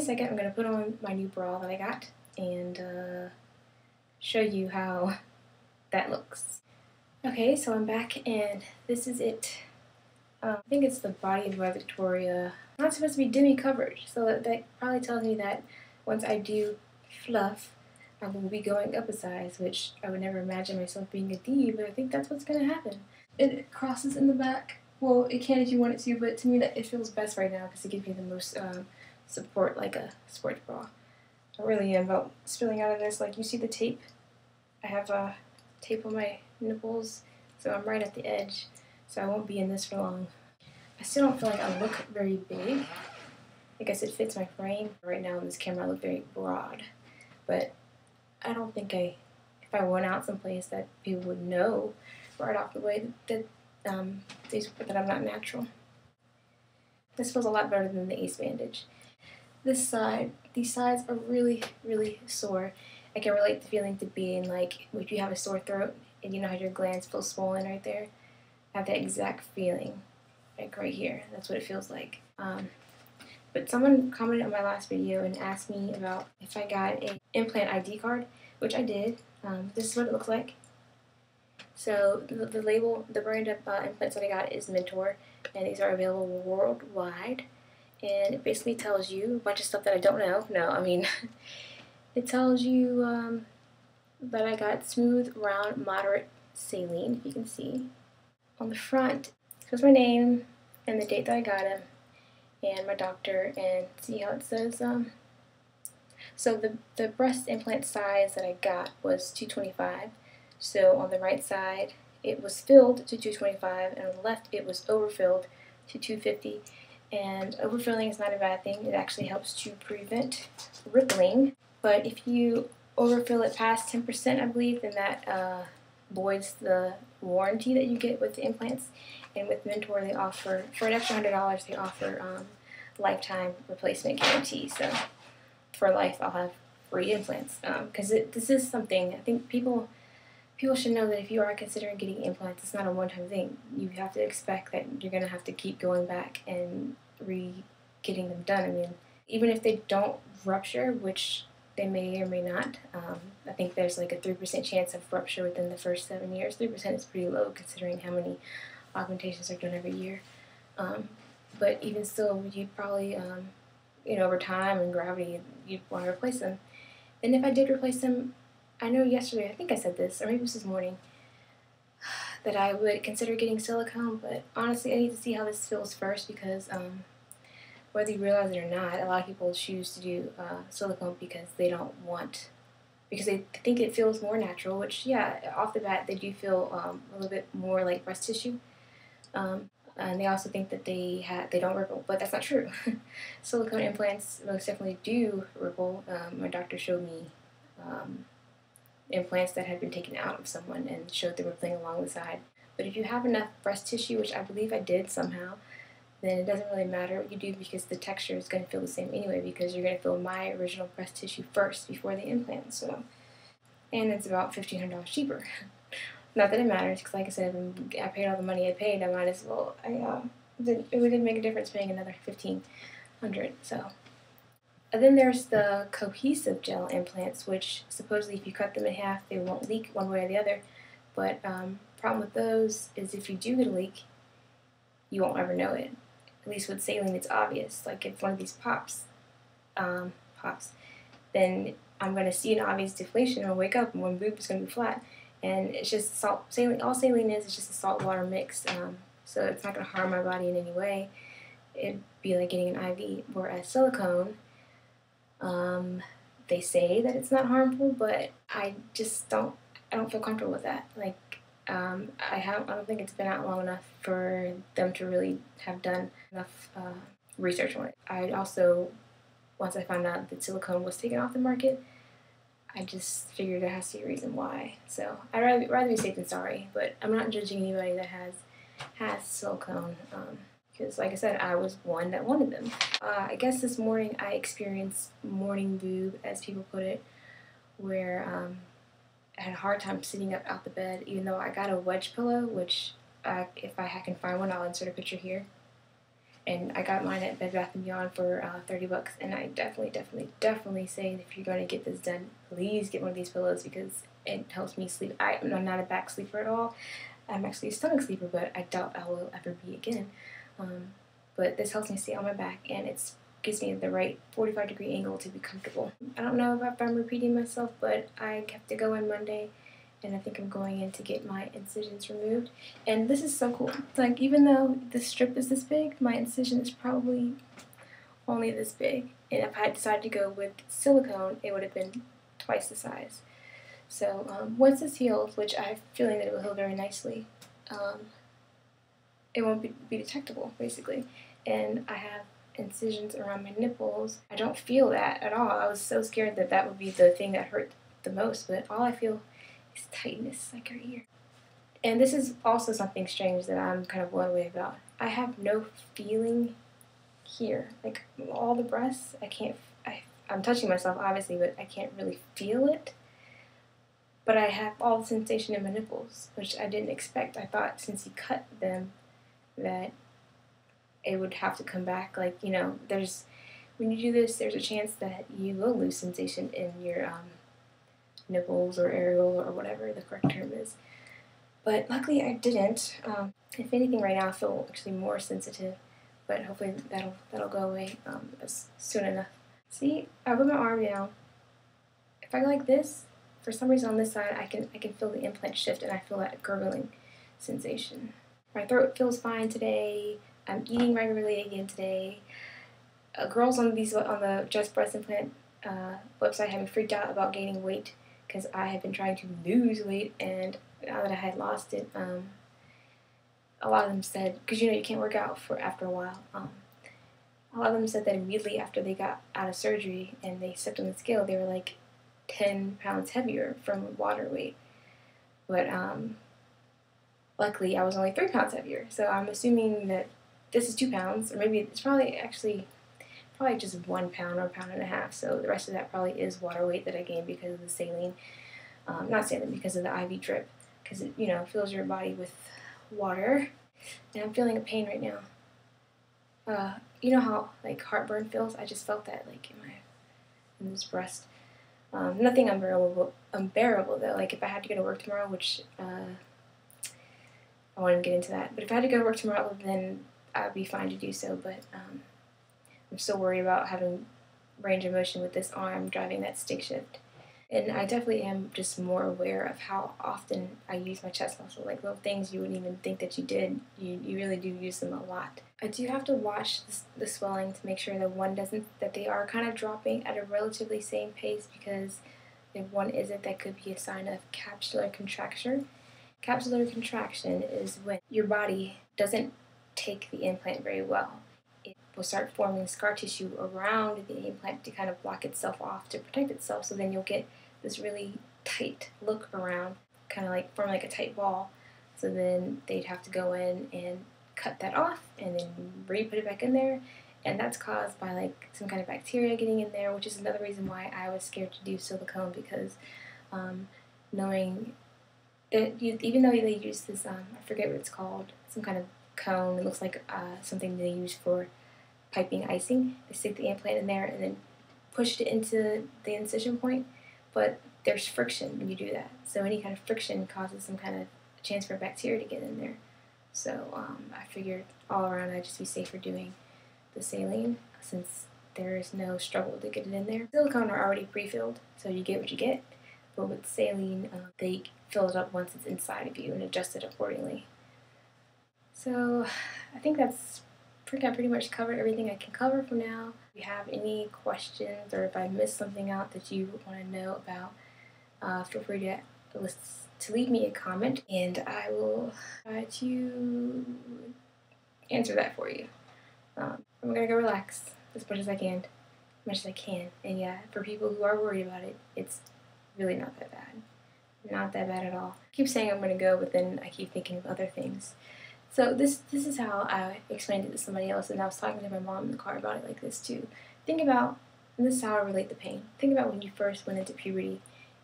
a second, I'm going to put on my new bra that I got and show you how that looks. Okay, so I'm back and this is it. I think it's the Body by Victoria. I'm not supposed to be demi coverage, so that probably tells me that once I do fluff, I will be going up a size, which I would never imagine myself being a D, but I think that's what's going to happen. It crosses in the back. Well, it can if you want it to, but to me it feels best right now because it gives me the most support, like a sports bra. I really am about spilling out of this. Like, you see the tape? I have tape on my nipples, so I'm right at the edge, so I won't be in this for long. I still don't feel like I look very big. I guess it fits my frame. Right now in this camera I look very broad, but I don't think if I went out someplace that people would know right off the way that that I'm not natural. This feels a lot better than the ace bandage. This side, these sides are really, really sore. I can relate the feeling to being like if you have a sore throat and you know how your glands feel swollen right there. I have that exact feeling, like right here. That's what it feels like. But someone commented on my last video and asked me about if I got an implant ID card, which I did. This is what it looks like. So the label, the brand of implants that I got is Mentor, and these are available worldwide. And it basically tells you a bunch of stuff that I don't know. No, I mean, it tells you that I got smooth, round, moderate saline, if you can see. On the front, shows my name and the date that I got them, and my doctor, and see how it says. So the breast implant size that I got was 225. So on the right side, it was filled to 225, and on the left, it was overfilled to 250. And overfilling is not a bad thing. It actually helps to prevent rippling. But if you overfill it past 10%, I believe, then that voids the warranty that you get with the implants. And with Mentor, they offer, for an extra $100, they offer lifetime replacement guarantee. So for life, I'll have free implants. Because this is something, I think people should know that if you are considering getting implants, it's not a one-time thing. You have to expect that you're going to have to keep going back and getting them done. I mean, even if they don't rupture, which they may or may not, I think there's like a 3% chance of rupture within the first 7 years. 3% is pretty low considering how many augmentations are done every year. But even still, you'd probably, over time and gravity, you'd want to replace them. And if I did replace them, I know yesterday, I think I said this, or maybe it was this morning, that I would consider getting silicone, but honestly I need to see how this feels first because whether you realize it or not, a lot of people choose to do silicone because they don't want, because they think it feels more natural, which, yeah, off the bat they do feel a little bit more like breast tissue. And they also think that they don't ripple, but that's not true. Silicone implants most definitely do ripple. My doctor showed me implants that had been taken out of someone and showed the rippling along the side. But if you have enough breast tissue, which I believe I did somehow, then it doesn't really matter what you do because the texture is going to feel the same anyway because you're going to feel my original breast tissue first before the implant. So, and it's about $1,500 cheaper. Not that it matters, because like I said, I paid all the money I paid, I might as well, it wouldn't make a difference paying another $1,500, so. And then there's the cohesive gel implants, which supposedly if you cut them in half, they won't leak one way or the other. But problem with those is if you do get a leak, you won't ever know it. At least with saline, it's obvious. Like if one of these pops, then I'm going to see an obvious deflation, and I'll wake up and one boob is going to be flat. And it's just salt. Saline, all saline is just a salt water mix, so it's not going to harm my body in any way. It'd be like getting an IV. Whereas silicone, they say that it's not harmful, but I just don't feel comfortable with that. Like, I don't think it's been out long enough for them to really have done enough research on it. I also, once I found out that silicone was taken off the market, I just figured there has to be a reason why. So I'd rather be safe than sorry, but I'm not judging anybody that has silicone, because like I said, I was one that wanted them. I guess this morning I experienced morning boob, as people put it, where I had a hard time sitting up out the bed, even though I got a wedge pillow, which if I can find one, I'll insert a picture here. And I got mine at Bed Bath & Beyond for $30, and I definitely say if you're going to get this done, please get one of these pillows because it helps me sleep. I'm not a back sleeper at all. I'm actually a stomach sleeper, but I doubt I will ever be again. But this helps me stay on my back, and it gives me the right 45-degree angle to be comfortable. I don't know if I'm repeating myself, but I have to go in Monday, and I think I'm going in to get my incisions removed. And this is so cool. Like, even though the strip is this big, my incision is probably only this big. And if I had decided to go with silicone, it would have been twice the size. So once this heals, which I have a feeling that it will heal very nicely, it won't be detectable, basically. And I have incisions around my nipples. I don't feel that at all. I was so scared that that would be the thing that hurt the most, but all I feel is tightness, like right here. And this is also something strange that I'm kind of blown away about. I have no feeling here. Like, all the breasts, I'm touching myself, obviously, but I can't really feel it. But I have all the sensation in my nipples, which I didn't expect. I thought since you cut them that it would have to come back. Like, you know, when you do this, there's a chance that you will lose sensation in your nipples or areola or whatever the correct term is. But luckily I didn't. If anything, right now I feel actually more sensitive, but hopefully that'll go away soon enough. See, I put my arm down. If I go like this, for some reason on this side, I can feel the implant shift, and I feel that gurgling sensation. My throat feels fine today. I'm eating regularly again today. Girls on the Just Breast Implant website had me freaked out about gaining weight because I had been trying to lose weight, and now that I had lost it, a lot of them said, because you know you can't work out after a while. A lot of them said that immediately after they got out of surgery and they stepped on the scale, they were like 10 pounds heavier from water weight. But luckily I was only 3 pounds heavier, so I'm assuming that this is 2 pounds, or maybe it's probably just 1 pound or 1.5 pounds, so the rest of that probably is water weight that I gained because of the saline, not saline, because of the IV drip, because it, you know, fills your body with water. And I'm feeling a pain right now. You know how like heartburn feels? I just felt that like in this breast. Nothing unbearable though. Like if I had to go to work tomorrow, which I won't even get into that. But if I had to go to work tomorrow, then I'd be fine to do so. But I'm still worried about having range of motion with this arm driving that stick shift. And I definitely am just more aware of how often I use my chest muscle. Like little things you wouldn't even think that you did. You really do use them a lot. I do have to watch the swelling to make sure that they are kind of dropping at a relatively same pace, because if one isn't, that could be a sign of capsular contraction. Capsular contraction is when your body doesn't take the implant very well. It will start forming scar tissue around the implant to kind of block itself off to protect itself, so then you'll get this really tight look around, kind of like form like a tight ball. So then they'd have to go in and cut that off and then re-put it back in there, and that's caused by like some kind of bacteria getting in there, which is another reason why I was scared to do silicone, because knowing that even though they use this, I forget what it's called, some kind of cone, it looks like something they use for piping icing. They stick the implant in there and then push it into the incision point, but there's friction when you do that. So any kind of friction causes some kind of chance for bacteria to get in there. So I figured all around I'd just be safer doing the saline, since there is no struggle to get it in there. Silicone are already pre-filled, so you get what you get. But with saline, they fill it up once it's inside of you and adjust it accordingly. So I think I pretty much covered everything I can cover for now. If you have any questions, or if I missed something out that you want to know about, feel free to leave me a comment, and I will try to answer that for you. I'm gonna go relax as much as I can, and yeah, for people who are worried about it, it's really not that bad. Not that bad at all. I keep saying I'm gonna go, but then I keep thinking of other things. So this is how I explained it to somebody else, and I was talking to my mom in the car about it like this too. Think about, and this is how I relate the pain. Think about when you first went into puberty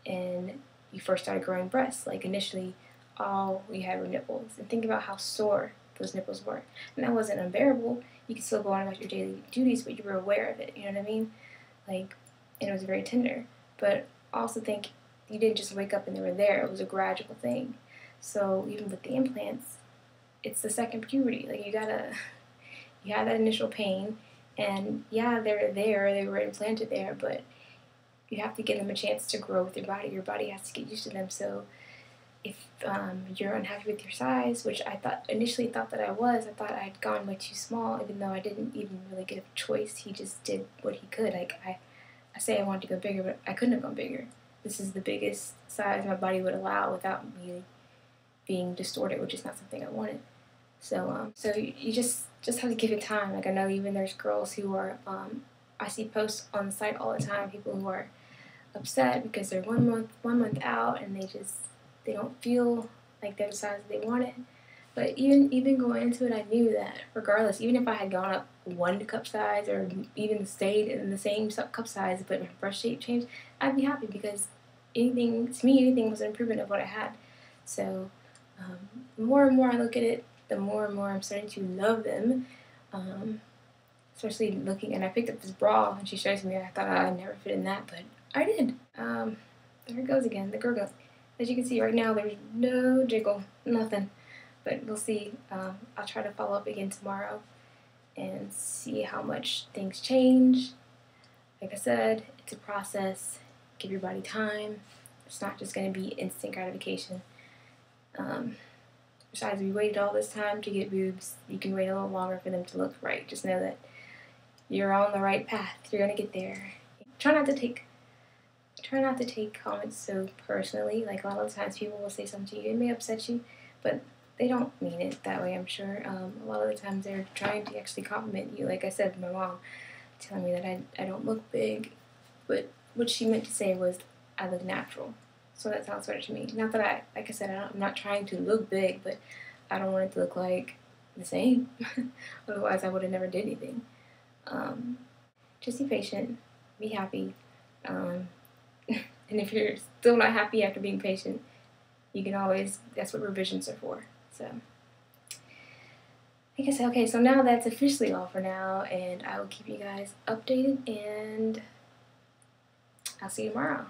and you first started growing breasts. Like initially, all we had were nipples, and think about how sore those nipples were. And that wasn't unbearable. You could still go on about your daily duties, but you were aware of it, you know what I mean? Like, and it was very tender. But I also think you didn't just wake up and they were there. It was a gradual thing. So even with the implants, it's the second puberty. Like, you have that initial pain, and yeah, they're there, they were implanted there, but you have to give them a chance to grow with your body. Your body has to get used to them. So if you're unhappy with your size, which I initially thought that I was, I thought I'd gone way too small, even though I didn't even really get a choice. He just did what he could. Like, I say I wanted to go bigger, but I couldn't have gone bigger. This is the biggest size my body would allow without me being distorted, which is not something I wanted. So you just have to give it time. Like, I know even there's girls who are, I see posts on the site all the time, people who are upset because they're one month out and they don't feel like they're the size that they wanted. But even going into it, I knew that regardless, even if I had gone up 1 cup size or even stayed in the same cup size but my breast shape changed, I'd be happy, because anything was an improvement of what I had. So the more and more I look at it, the more and more I'm starting to love them. Especially looking, and I picked up this bra and she shows me, I thought I'd never fit in that, but I did. There it goes again, the gurgle. As you can see right now, there's no jiggle, nothing. But we'll see. I'll try to follow up again tomorrow and see how much things change. Like I said, it's a process. Give your body time. It's not just going to be instant gratification. Besides, we waited all this time to get boobs. You can wait a little longer for them to look right. Just know that you're on the right path. You're going to get there. Try not to take comments so personally. Like, a lot of times people will say something to you, it may upset you, but they don't mean it that way, I'm sure. A lot of the times they're trying to actually compliment you. Like I said, my mom telling me that I don't look big, but what she meant to say was I look natural. So that sounds better to me. Not that like I said, I'm not trying to look big, but I don't want it to look like the same. Otherwise, I would have never did anything. Just be patient, be happy. And if you're still not happy after being patient, you can always, that's what revisions are for. So, like I said, okay, so now that's officially all for now, and I will keep you guys updated, and I'll see you tomorrow.